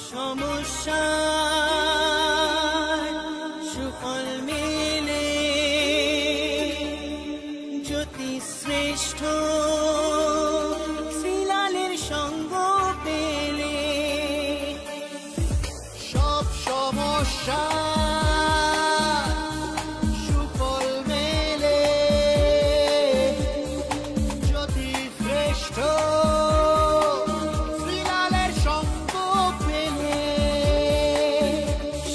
সমস্যা সুফল মেলে জ্যোতি শ্রেষ্ঠ শ্রীলালের সঙ্গ পেলে সব সমস্যা সুফল মেলে জ্যোতি শ্রেষ্ঠ শ্রীলালের সঙ্গ পেলে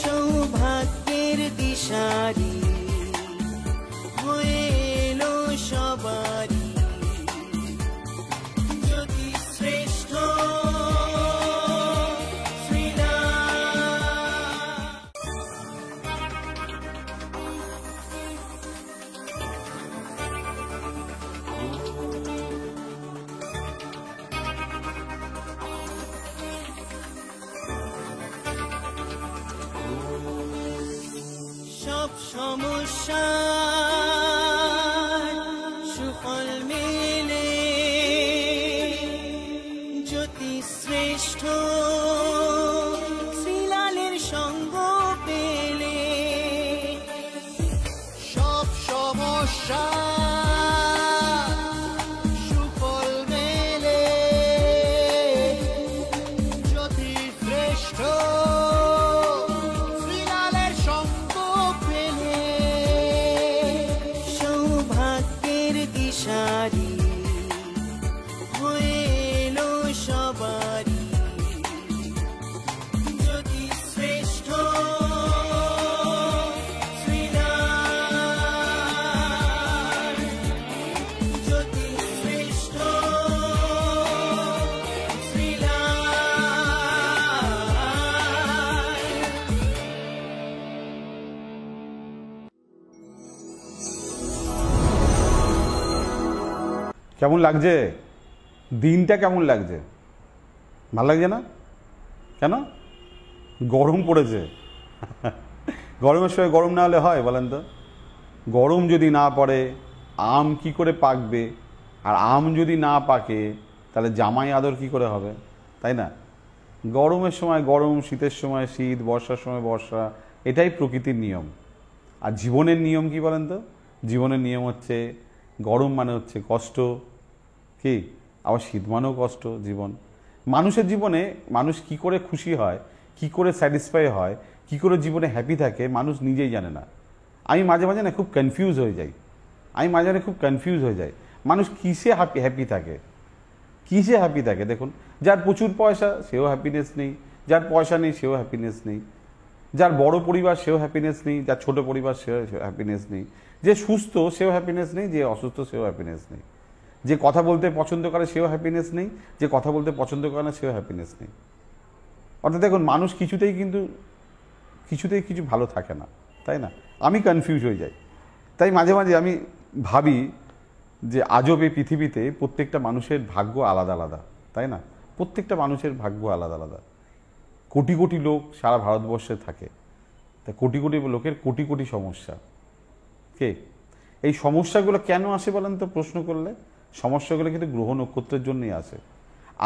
সৌভাগ্যের দিশারি হয়ে এলো সবারই জ্যোতি শ্রেষ্ঠ সব সমস্যা সুফল মেলে জ্যোতি শ্রেষ্ঠ শ্রীলালের সঙ্গ পেলে সব সমস্যা সুফল মেলে জ্যোতি শ্রেষ্ঠ শ্রীলালের সঙ্গ পেলে সৌভাগ্যের দিশারি হয়ে এলো সবারই জ্যোতি শ্রেষ্ঠ শ্রীলাল জ্যোতি শ্রেষ্ঠ কেমন লাগছে? দিনটা কেমন লাগছে? ভালো লাগছে না? কেন? গরম পড়েছে। গরমের সময় গরম না হলে হয় বলেন তো? গরম যদি না পড়ে আম কি করে পাকবে? আর আম যদি না পাকে তাহলে জামাই আদর কি করে হবে? তাই না? গরমের সময় গরম, শীতের সময় শীত, বর্ষার সময় বর্ষা, এটাই প্রকৃতির নিয়ম। আর জীবনের নিয়ম কি বলেন তো? জীবনের নিয়ম হচ্ছে গরম মানে হচ্ছে কষ্ট, কি আবার শীত মানেও কষ্ট। জীবন, মানুষের জীবনে মানুষ কি করে খুশি হয়, কি করে স্যাটিসফাই হয়, কি করে জীবনে হ্যাপি থাকে মানুষ নিজেই জানে না। আমি মাঝে মাঝে না খুব কনফিউজ হয়ে যাই। মানুষ কিসে হ্যাপি থাকে, কিসে হ্যাপি থাকে? দেখুন, যার প্রচুর পয়সা সেও হ্যাপিনেস নেই, যার পয়সা নেই সেও হ্যাপিনেস নেই, যার বড় পরিবার সেও হ্যাপিনেস নেই, যার ছোট পরিবার সেও হ্যাপিনেস নেই, যে সুস্থ সেও হ্যাপিনেস নেই, যে অসুস্থ সেও হ্যাপিনেস নেই, যে কথা বলতে পছন্দ করে সেও হ্যাপিনেস নেই, যে কথা বলতে পছন্দ করে না সেও হ্যাপিনেস নেই। অর্থাৎ দেখুন, মানুষ কিছুতেই কিছু ভালো থাকে না, তাই না? আমি কনফিউজ হয়ে যাই। তাই মাঝে মাঝে আমি ভাবি যে আজব এই পৃথিবীতে প্রত্যেকটা মানুষের ভাগ্য আলাদা আলাদা, তাই না? প্রত্যেকটা মানুষের ভাগ্য আলাদা আলাদা। কোটি কোটি লোক সারা ভারতবর্ষে থাকে, তা কোটি কোটি লোকের কোটি কোটি সমস্যা। এই সমস্যাগুলো কেন আসে বলেন তো? প্রশ্ন করলে সমস্যাগুলো কিন্তু গ্রহ নক্ষত্রের জন্যই আসে।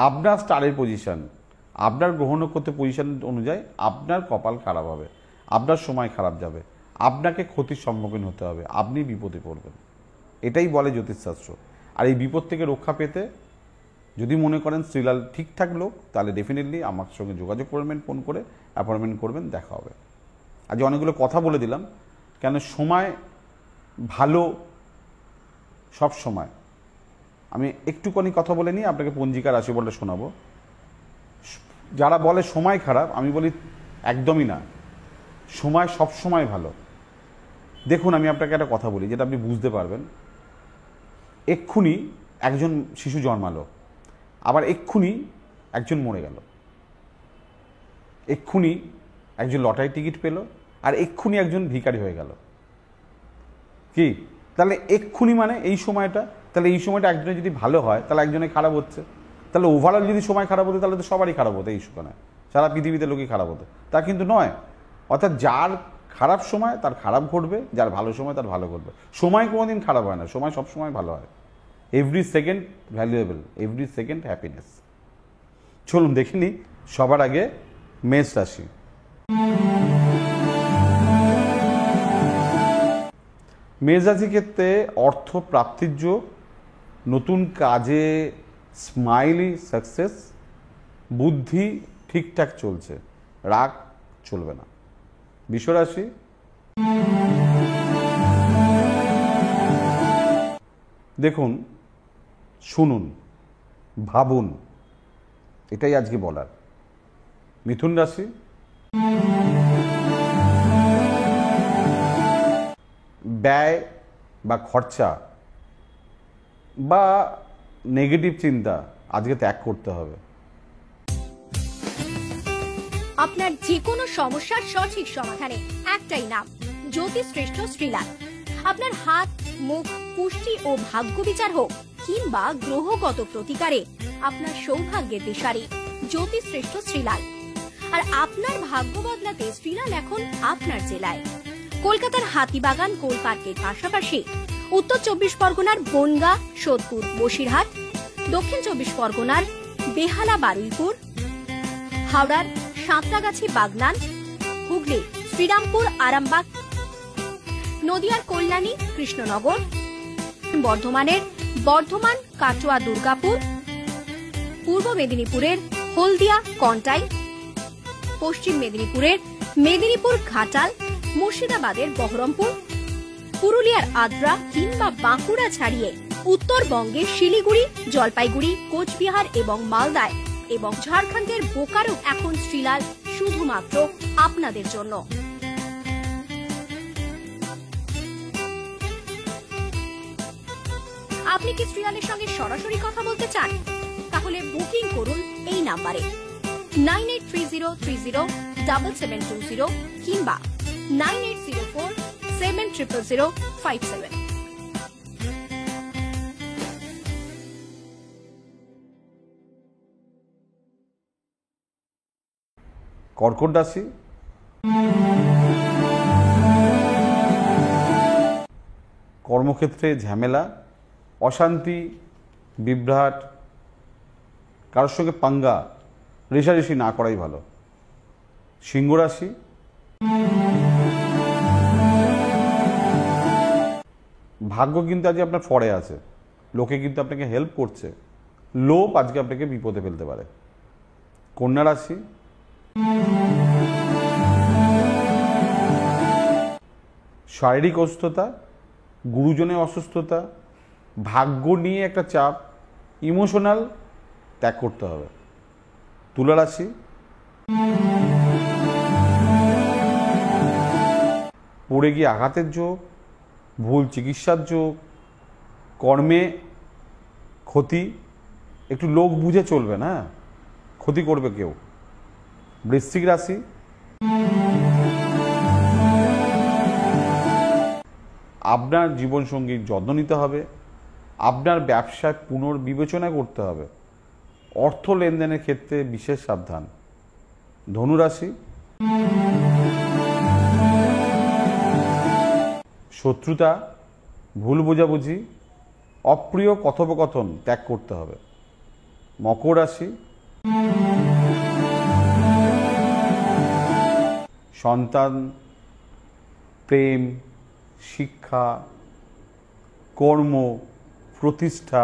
আপনার স্টারের পজিশন, আপনার গ্রহ নক্ষত্রের পজিশন অনুযায়ী আপনার কপাল খারাপ হবে, আপনার সময় খারাপ যাবে, আপনাকে ক্ষতির সম্মুখীন হতে হবে, আপনি বিপদে পড়বেন। এটাই বলে জ্যোতিষশাস্ত্র। আর এই বিপদ থেকে রক্ষা পেতে যদি মনে করেন শ্রীলাল ঠিকঠাক লোক, তাহলে ডেফিনেটলি আমার সঙ্গে যোগাযোগ করবেন, ফোন করে অ্যাপয়েন্টমেন্ট করবেন, দেখা হবে। আজ অনেকগুলো কথা বলে দিলাম, কেন সময় ভালো সব সময়। আমি একটুখানি কথা বলে নিই, আপনাকে পঞ্জিকা রাশি বলে শোনাবো। যারা বলে সময় খারাপ, আমি বলি একদমই না, সময় সব সময় ভালো। দেখুন, আমি আপনাকে একটা কথা বলি যেটা আপনি বুঝতে পারবেন। এক্ষুনি একজন শিশু জন্মালো, আবার এক্ষুনি একজন মরে গেল, এক্ষুনি একজন লটারি টিকিট পেল, আর এক্ষুনি একজন ভিখারি হয়ে গেল। কি তাহলে এক্ষুনি মানে এই সময়টা, তাহলে এই সময়টা একজনের যদি ভালো হয় তাহলে একজনের খারাপ হচ্ছে, তাহলে ওভারঅল যদি সময় খারাপ হতো তাহলে তো সবারই খারাপ হতো, এই সময় সারা পৃথিবীতে লোকই খারাপ হতো, তা কিন্তু নয়। অর্থাৎ যার খারাপ সময় তার খারাপ ঘটবে, যার ভালো সময় তার ভালো ঘটবে। সময় কোনোদিন খারাপ হয় না, সময় সব সময় ভালো হয়। Every second valuable, every second happiness. চলুন দেখে নিই সবার আগে মেষ রাশি। মেষ রাশির ক্ষেত্রে অর্থ প্রাপ্তির যোগ, নতুন কাজে স্মাইলি সাকসেস, বুদ্ধি ঠিকঠাক চলছে, রাগ চলবে না। বৃষ রাশি। দেখুন, শুনুন, ভাবুন, এটাই আজকে বলার। মিথুন রাশি। ব্যয় বা খরচা বা নেগেটিভ চিন্তা আজকে ত্যাগ করতে হবে। আপনার যে কোনো সমস্যার সঠিক সমাধানে একটাই নাম, জ্যোতিষশ্রেষ্ঠ শ্রীলাল। আপনার হাত, মুখ, পুষ্টি ও ভাগ্য বিচার হোক কিংবা গ্রহগত প্রতিকারে আপনার সৌভাগ্যের দিশারি জ্যোতিষশ্রেষ্ঠ শ্রীলাল। আর আপনার ভাগ্য বদলাতে শ্রীলাল এখন আপনার জেলায়। কলকাতার হাতিবাগান কোল পার্কের পাশাপাশি উত্তর 24 পরগনার বনগাঁ, সোদপুর, বসিরহাট, দক্ষিণ 24 পরগনার বেহালা, বারুইপুর, হাওড়ার সাঁতরাগাছি, বাগনান, হুগলি শ্রীরামপুর, আরামবাগ, নদিয়ার কল্যাণী, কৃষ্ণনগর, বর্ধমানের বর্ধমান, কাটোয়া, দুর্গাপুর, পূর্ব মেদিনীপুরের হলদিয়া, কন্টাই, পশ্চিম মেদিনীপুরের মেদিনীপুর, ঘাটাল, মুর্শিদাবাদের বহরমপুর, পুরুলিয়ার আদ্রা কিংবা বাঁকুড়া ছাড়িয়ে উত্তরবঙ্গের শিলিগুড়ি, জলপাইগুড়ি, কোচবিহার এবং মালদায় এবং ঝাড়খণ্ডের বোকারো এখন শ্রীলাল শুধুমাত্র আপনাদের জন্য। আপনি কি শ্রীলালের সঙ্গে সরাসরি কথা বলতে চান? তাহলে বুকিং করুন এই নাম্বারে 9830307720 কিংবা 9804700057। কর্কট রাশি। কর্মক্ষেত্রে ঝামেলা, অশান্তি, বিভ্রাট, কারোর সঙ্গে পাঙ্গা রেষারেষি না করাই ভালো। সিংহ রাশি। ভাগ্য কিন্তু আজকে আপনার ফরে আছে, লোকে কিন্তু আপনাকে হেল্প করছে, লোভ আজকে আপনাকে বিপদে ফেলতে পারে। কন্যা রাশি। শারীরিক অসুস্থতা, গুরুজনের অসুস্থতা, ভাগ্য নিয়ে একটা চাপ, ইমোশনাল ত্যাগ করতে হবে। তুলা রাশি। পড়ে গিয়ে আঘাতের যোগ, ভুল চিকিৎসার যোগ, কর্মে ক্ষতি, একটু লোক বুঝে চলবে না, ক্ষতি করবে কেউ। বৃশ্চিক রাশি। আপনার জীবনসঙ্গীর যত্ন নিতে হবে, আপনার ব্যবসায় পুনর্বিবেচনা করতে হবে, অর্থ লেনদেনের ক্ষেত্রে বিশেষ সাবধান। ধনুরাশি। শত্রুতা, ভুল বোঝাবুঝি, অপ্রিয় কথোপকথন ত্যাগ করতে হবে। মকর রাশি। সন্তান, প্রেম, শিক্ষা, কর্ম, প্রতিষ্ঠা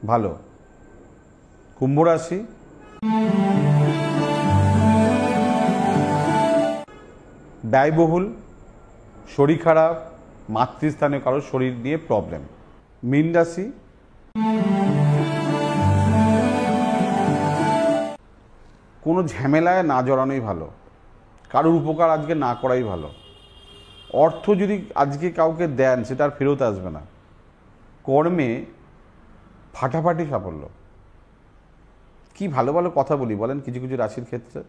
ভালো। কুম্ভ রাশি। ব্যয়বহুল, শরীর খারাপ, মাতৃস্থানে কারো শরীর নিয়ে প্রবলেম। মীন রাশি। কোনো ঝামেলায় না জড়ানোই ভালো, কারোর উপকার আজকে না করাই ভালো। অর্থ যদি আজকে কাউকে দেন সেটা আর ফেরত আসবে না। কর্মে ফাটাফাটি সাফল্য। কি ভালো ভালো কথা বলি বলেন কিছু কিছু রাশির ক্ষেত্রে,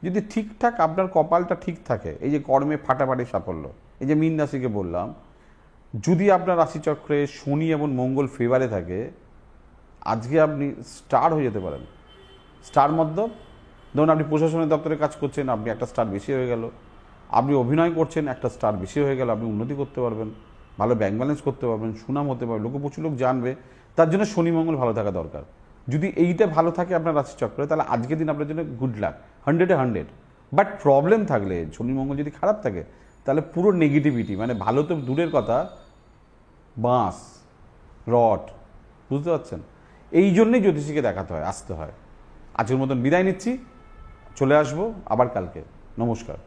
যদি ঠিকঠাক আপনার কপালটা ঠিক থাকে, এই যে কর্মে ফাটাফাটি সাফল্য। এই যে মীন রাশিকে বললাম, যদি আপনার রাশিচক্রে শনি এবং মঙ্গল ফেভারে থাকে, আজকে আপনি স্টার হয়ে যেতে পারেন। স্টার মধ্যে ধরুন আপনি প্রশাসনের দপ্তরে কাজ করছেন, আপনি একটা স্টার বেশি হয়ে গেল। আপনি অভিনয় করছেন, একটা স্টার বেশি হয়ে গেল, আপনি উন্নতি করতে পারবেন, ভালো ব্যাংক ব্যালেন্স করতে পারবেন, সুনাম হতে পারবে, প্রচুর লোক জানবে। তার জন্য শনি মঙ্গল ভালো থাকা দরকার। যদি এইটা ভালো থাকে আপনার রাশিচক্রে, তাহলে আজকের দিন আপনার জন্য গুড লাক, 100-এ 100। বাট প্রবলেম থাকলে, শনি মঙ্গল যদি খারাপ থাকে, তাহলে পুরো নেগেটিভিটি, মানে ভালো তো দূরের কথা, বাঁশ রড, বুঝতে পারছেন? এই জন্যই জ্যোতিষীকে দেখাতে হয়, আসতে হয়। আজকের মতন বিদায় নিচ্ছি, চলে আসবো আবার কালকে। নমস্কার।